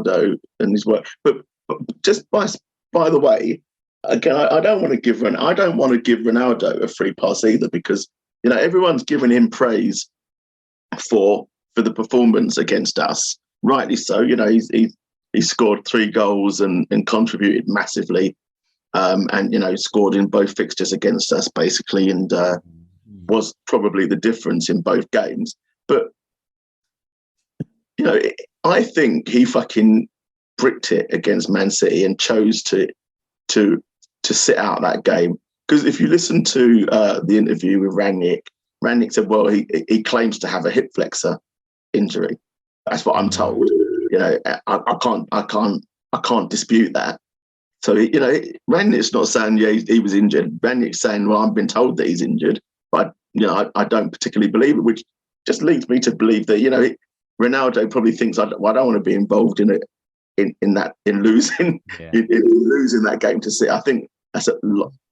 Ronaldo and his work. But just by the way, again, I don't want to give Ronaldo a free pass either, because everyone's giving him praise for the performance against us, rightly so. He scored 3 goals and contributed massively, and scored in both fixtures against us basically, and was probably the difference in both games. But I think he fucking bricked it against Man City and chose to sit out that game. Because if you listen to the interview with Rangnick said, well, he claims to have a hip flexor injury. That's what I'm told. I can't dispute that. So Rangnick's not saying he was injured. Rangnick's saying, well, I've been told that he's injured, but I don't particularly believe it, which just leads me to believe that Ronaldo probably thinks I don't want to be involved in it. In losing that game to City. I think that's a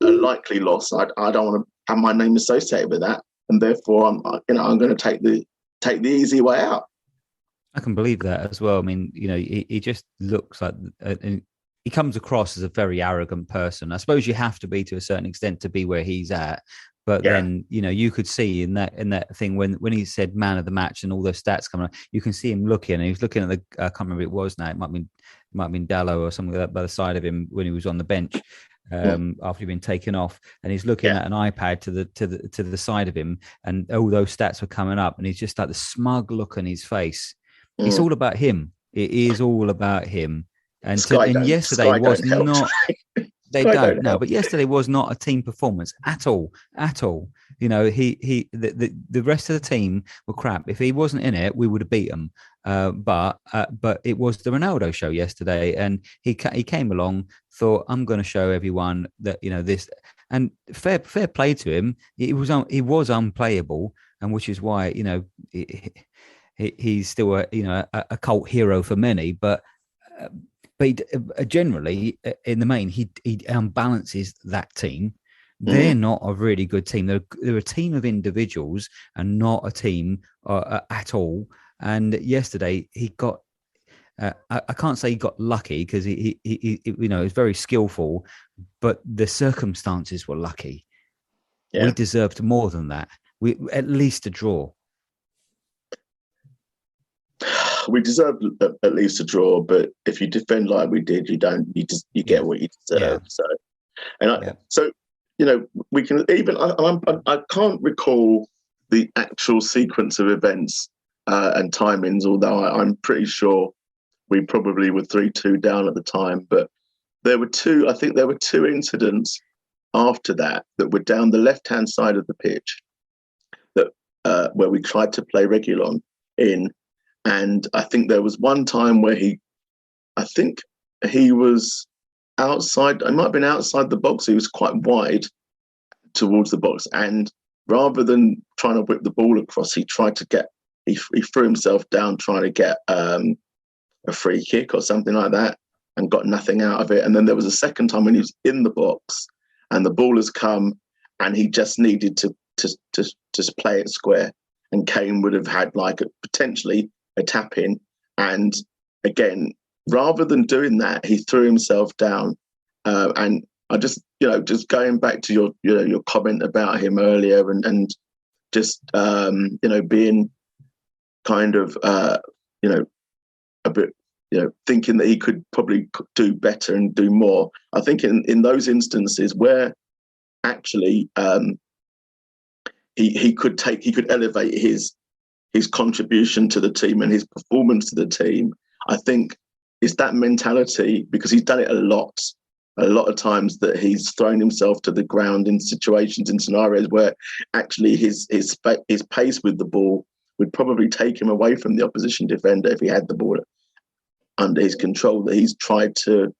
likely loss. I don't want to have my name associated with that, and therefore I'm going to take the easy way out. I can believe that as well. I mean, he just looks like he comes across as a very arrogant person. I suppose you have to be to a certain extent to be where he's at. But then, you could see in that thing when he said man of the match and all those stats coming up, you can see him looking, and he was looking at I can't remember who it was now. It might have been Dallo or something like that by the side of him when he was on the bench after he'd been taken off, and he's looking at an iPad to the side of him, and all those stats were coming up, and he's just like the smug look on his face. It's all about him. It is all about him. And yesterday was not. They don't. No, but yesterday was not a team performance at all. The rest of the team were crap. If he wasn't in it, we would have beat them. But it was the Ronaldo show yesterday, and he came along, thought, I'm going to show everyone that this, and fair play to him. He was unplayable, and which is why he's still a cult hero for many, but. But generally, in the main, he unbalances that team. They're not a really good team. They're a team of individuals and not a team at all. And yesterday, he got. I can't say he got lucky, because he was very skillful, but the circumstances were lucky. Yeah. We deserved more than that. We at least a draw. We deserved at least a draw, but if you defend like we did, you get what you deserve. Yeah. So, we can even. I can't recall the actual sequence of events and timings, although I'm pretty sure we probably were 3-2 down at the time. But there were two. I think there were 2 incidents after that were down the left-hand side of the pitch that where we tried to play Reguilon in. And I think there was one time where he was outside. It might have been outside the box. He was quite wide towards the box, and rather than trying to whip the ball across, he tried to get. He threw himself down trying to get a free kick or something like that, and got nothing out of it. And then there was a second time when he was in the box, and the ball has come, and he just needed to just play it square, and Kane would have had potentially a tap in, and again, rather than doing that, he threw himself down. And I just going back to your comment about him earlier, and just being kind of a bit thinking that he could probably do better and do more. I think in those instances where actually he could elevate his contribution to the team and his performance to the team, I think it's that mentality, because he's done it a lot of times, that he's thrown himself to the ground in situations, in scenarios where actually his pace with the ball would probably take him away from the opposition defender if he had the ball under his control, that he's tried to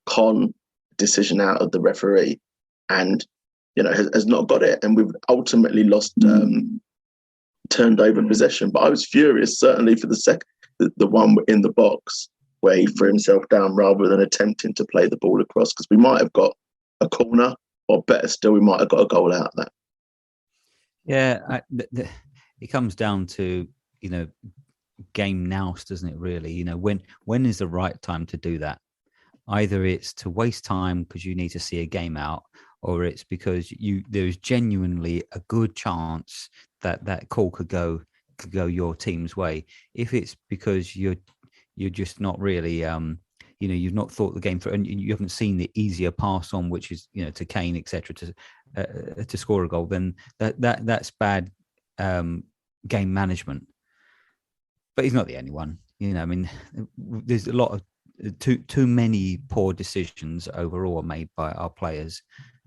con decision out of the referee and has not got it, and we've ultimately lost turned over possession. But I was furious, certainly for the one in the box where he threw himself down rather than attempting to play the ball across, because we might have got a corner, or better still, we might have got a goal out of that. Yeah, it comes down to game nous, doesn't it? Really, when is the right time to do that? Either it's to waste time because you need to see a game out, or it's because there's genuinely a good chance that that call could go your team's way. If it's because you're just not really you've not thought the game through, and you haven't seen the easier pass on, which is to Kane, etc., to score a goal, then that's bad game management. But he's not the only one. I mean, there's a lot of too many poor decisions overall are made by our players,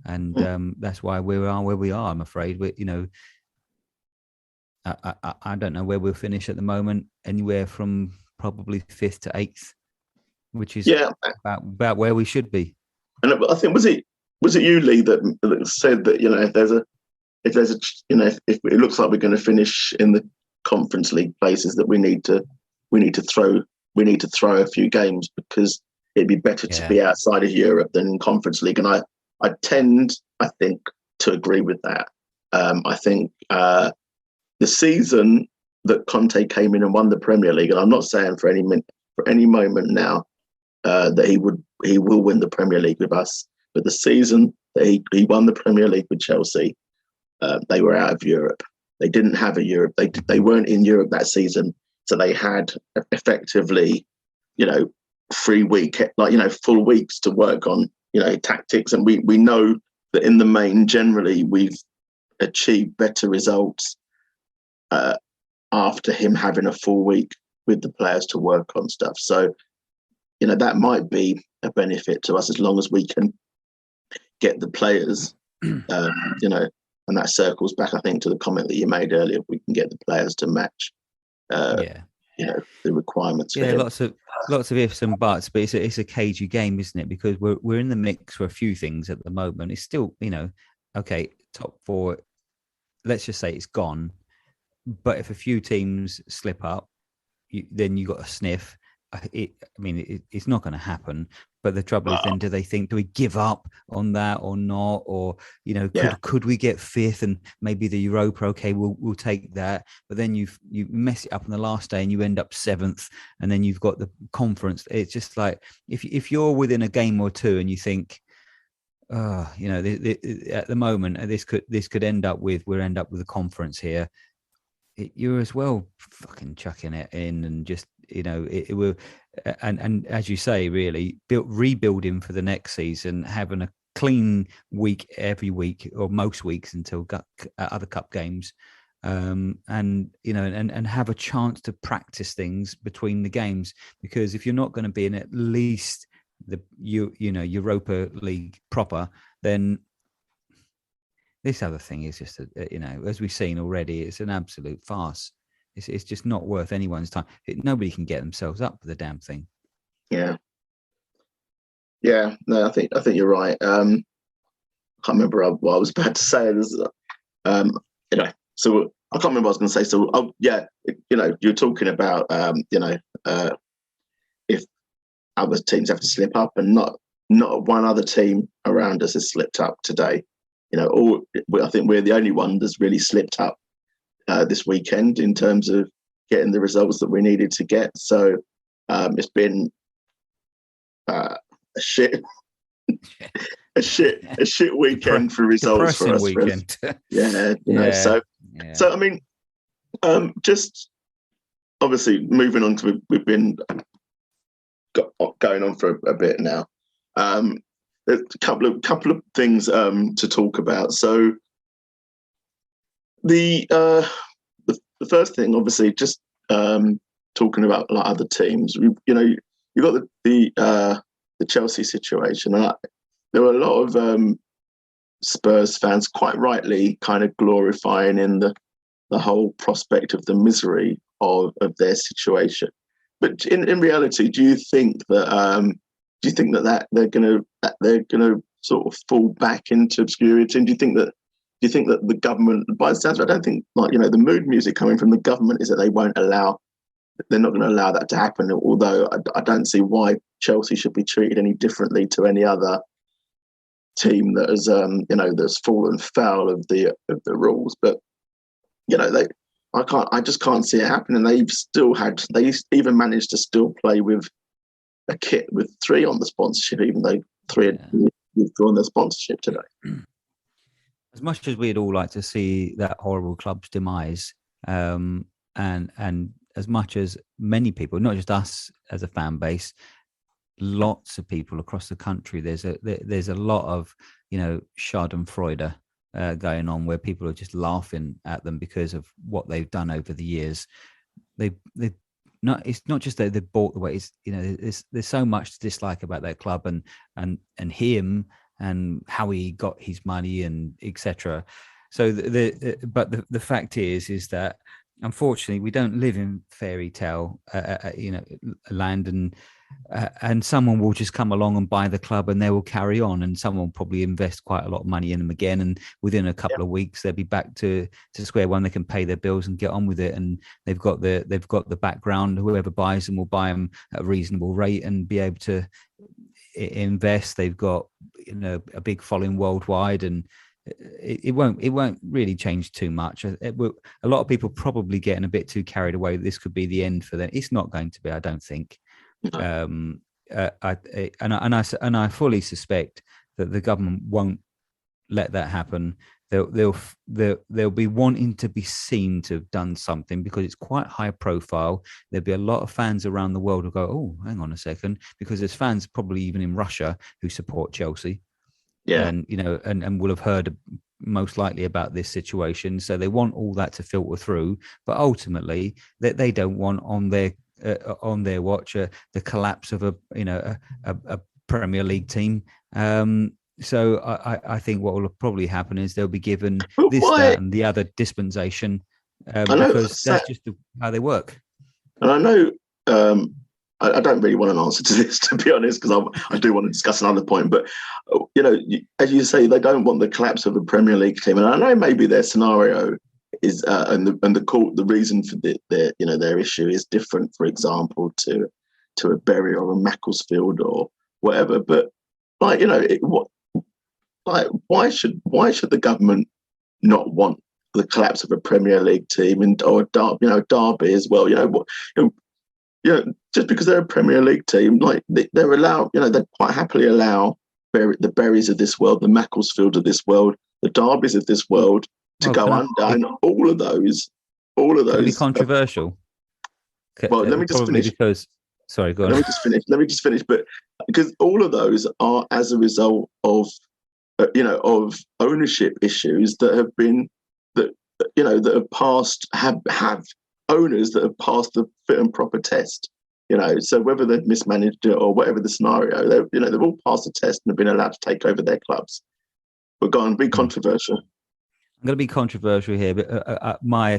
and that's why we are where we are. I'm afraid I don't know where we'll finish at the moment. Anywhere from probably 5th to 8th, which is about where we should be. And I think was it you, Lee, that said that if it looks like we're going to finish in the Conference League places, that we need to throw a few games, because it'd be better to be outside of Europe than in Conference League. And I think, to agree with that. I think the season that Conte came in and won the Premier League, and I'm not saying for any moment now that he will win the Premier League with us, but the season that he won the Premier League with Chelsea, they were out of Europe. They didn't have a Europe. They weren't in Europe that season, so they had effectively, 3 week, full weeks to work on, tactics. And we know that in the main, generally, we've achieved better results after him having a full week with the players to work on stuff. So, that might be a benefit to us, as long as we can get the players, and that circles back, I think, to the comment that you made earlier. If we can get the players to match, the requirements. Yeah, lots of ifs and buts, but it's a cagey game, isn't it? Because we're in the mix for a few things at the moment. It's still, okay, top 4. Let's just say it's gone. But if a few teams slip up, then you got a sniff. It's not going to happen. But the trouble is, then do we give up on that or not? Or, could we get 5th and maybe the Europa? Okay, we'll take that. But then you mess it up on the last day and you end up 7th, and then you've got the conference. It's just like, if you're within a game or two and you think, at the moment, this could end up with a conference here. You're as well fucking chucking it in and just, it will. And as you say, really rebuilding for the next season, having a clean week every week or most weeks until other cup games, and have a chance to practice things between the games. Because if you're not going to be in at least the Europa League proper, then this other thing is just as we've seen already, it's an absolute farce. It's just not worth anyone's time. Nobody can get themselves up for the damn thing. Yeah. No, I think you're right. I can't remember what I was about to say. So I can't remember what I was going to say. So, you're talking about, if other teams have to slip up, and not one other team around us has slipped up today. I think we're the only one that's really slipped up this weekend in terms of getting the results that we needed to get. So it's been a shit weekend for results for us. Weekend. So I mean, just obviously moving on to, we've been going on for a bit now. There's a couple of things to talk about. So the first thing, obviously, just talking about other teams. You got the Chelsea situation. There were a lot of Spurs fans, quite rightly, kind of glorifying in the whole prospect of the misery of their situation. But in reality, do you think that they're going to sort of fall back into obscurity? And do you think that the government, by the sounds of it, I don't think, the mood music coming from the government is that they're not going to allow that to happen. Although I don't see why Chelsea should be treated any differently to any other team that has, that's fallen foul of the rules. But I just can't see it happening. They even managed to still play with a kit with 3 on the sponsorship, even though 3 had withdrawn their sponsorship today. As much as we'd all like to see that horrible club's demise, and as much as many people, not just us as a fan base, lots of people across the country, there's a lot of, Schadenfreude going on, where people are just laughing at them because of what they've done over the years. It's not just that they bought the way. It's, there's so much to dislike about that club and him and how he got his money and etc. So but the fact is that unfortunately we don't live in fairy tale land, and someone will just come along and buy the club and they will carry on, and someone will probably invest quite a lot of money in them again, and within a couple of weeks they'll be back to square one. They can pay their bills and get on with it, and they've got the background. Whoever buys them will buy them at a reasonable rate and be able to invest. They've got a big following worldwide, and it won't really change too much. A lot of people probably getting a bit too carried away. This could be the end for them. It's not going to be, I don't think. No. I fully suspect that the government won't let that happen. They'll be wanting to be seen to have done something, because it's quite high profile. There'll be a lot of fans around the world who go, oh, hang on a second, because there's fans probably even in Russia who support Chelsea. Yeah. And, and will have heard most likely about this situation. So they want all that to filter through, but ultimately that they don't want on their watch the collapse of a Premier League team. So I think what will probably happen is they'll be given that, and the other dispensation, because that's just how they work. And I know I don't really want an answer to this, to be honest, because I do want to discuss another point. But as you say, they don't want the collapse of a Premier League team, and I know maybe their scenario is the reason for their issue is different, for example, to a Bury or a Macclesfield or whatever. But why should the government not want the collapse of a Premier League team or Derby as well? Just because they're a Premier League team, like they're allowed, they'd quite happily allow the Berries of this world, the Macclesfield of this world, the Derbys of this world to go under, and all of those. Can be controversial. Well, let me just finish. Sorry, go on. Let me just finish. But because all of those are as a result of, of ownership issues that have been that have passed have owners that have passed the fit and proper test. So whether they've mismanaged it or whatever the scenario, they've all passed the test and have been allowed to take over their clubs. But go on, be controversial. I'm going to be controversial here, but my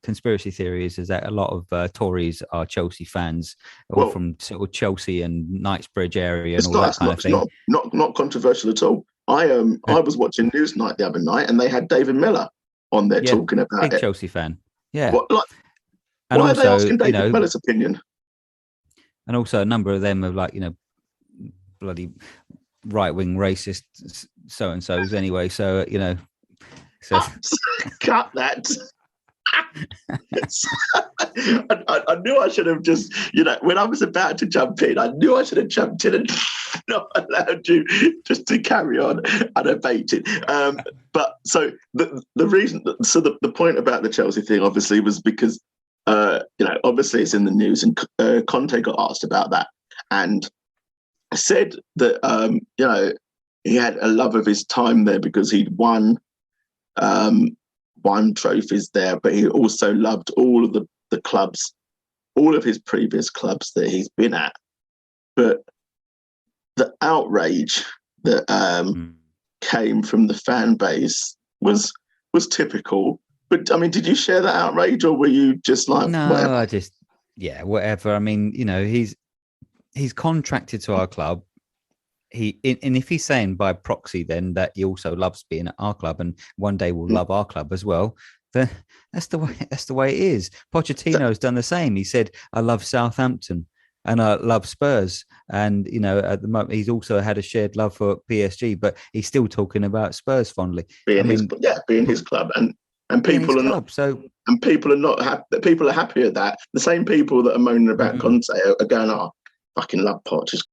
conspiracy theory is that a lot of Tories are Chelsea fans, or from sort of Chelsea and Knightsbridge area and all that kind of thing. Not controversial at all. I was watching Newsnight the other night, and they had David Miller on there talking about big it. Chelsea fan. Yeah. Why are they asking David Miller's opinion? And also a number of them are bloody right-wing racist so-and-sos anyway. So, So cut that. I knew I should have just, when I was about to jump in, I knew I should have jumped in and not allowed you just to carry on unabated. But so the reason, so the point about the Chelsea thing obviously was because, obviously it's in the news, and Conte got asked about that and said that, he had a love of his time there because he'd won trophies there, but he also loved all of the clubs, all of his previous clubs that he's been at. But the outrage that came from the fan base was typical. But I mean, did you share that outrage, or were you just like, no, whatever? Whatever. I mean, he's contracted to our club. And if he's saying by proxy then that he also loves being at our club and one day will love our club as well, then that's the way it is. Pochettino's done the same. He said, I love Southampton and I love Spurs. And, at the moment, he's also had a shared love for PSG, but he's still talking about Spurs fondly. Being his club. And and in his people are not. club. So And people are not happy. People are happy at that. The same people that are moaning about Conte are going, "Oh, fucking love Poch. Just